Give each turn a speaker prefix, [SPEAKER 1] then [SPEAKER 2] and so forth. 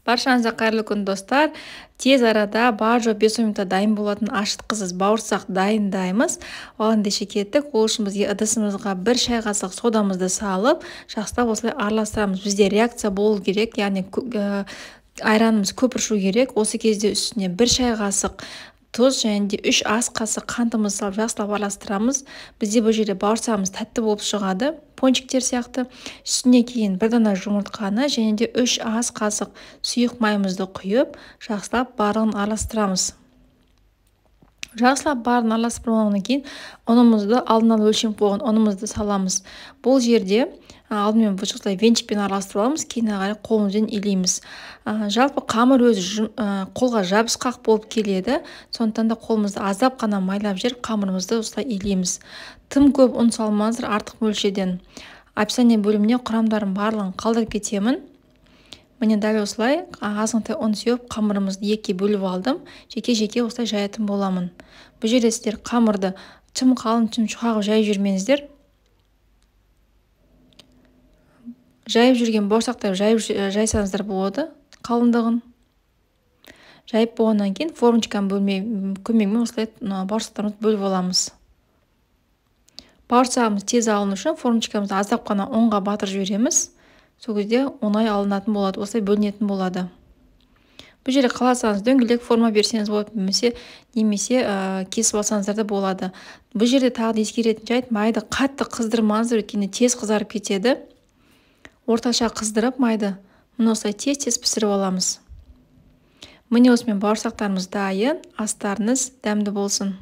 [SPEAKER 1] Баршаңызға қайырлы күн достар. Тез арада бар жоқ 5 минутта дайын болатын ашытқысыз бауырсақ дайындаймыз. Оған деше кеттік. Ол үшін бізге ыдысымызға 1 шай қасық содамызды салып, жақсылап осылай араластырамыз. Бізде реакция болу керек, яғни айранымыз көпіршу керек. Осы кезде үстіне 1 шай қасық тұз және де 3 ас қасық қантымызды салып жақсылап араластырамыз. Бізде бұл жерде бауырсағымыз тәтті болып шығады, пончиктер сияқты. Үстіне кейін 1 дана жұмыртқаны және де 3 ас қасық сұйық майымызды құйып, жақсылап барлығын араластырамыз. Жақсылап барын араластырып болғаннан кейін ұнымызды алдын ала өлшеп қойған ұнымызды саламыз. Бұл жерде алдымен бұлшықтай венчикпен араластырып аламыз, кейін қарай қолымызбен илейміз. Жалпы қамыр өзі қолға жабысқақ болып келеді, сондықтан да қолымызды аздап қана майлап жіберіп қамырымызды осылай илейміз. Тым көп ұн салмаңыздар артық мөлшерден. Описание бөліміне құрамдарын барлығын қалдырып кетемін. Міне дәл осылай азғантай ұн сеуіп қамырымызды екіге бөліп алдым. Жеке-жеке осылай жаятын боламын. Бұл жерде сіздер қамырды тым қалың, тым шұқақ жайып жүрмеңіздер. Жайып жүрген бауырсақтай жайсаңыздар болады, қалыңдығын. Жайып болғаннан кейін формочканың көмегімен осылай бауырсақтарымызды бөліп аламыз. Бауырсағымыз тез алыну үшін формочкамызды аздап қана ұнға батырып жібереміз. Сол кезде оңай алынатын болады, осылай бөлінетін болады. Бұл жерде қаласаңыз дөңгелек форма берсеңіз болады, немесе кесіп алсаңыздар да болады. Бұл жерде тағы да ескеретін жайт, майды қатты қыздырмаңыздар, өйткені тез қызарып кетеді. Орташа қыздырып майды осылай тез пісіріп аламыз. Міне осымен бауырсақтарымыз дайын, астарыңыз дәмді болсын.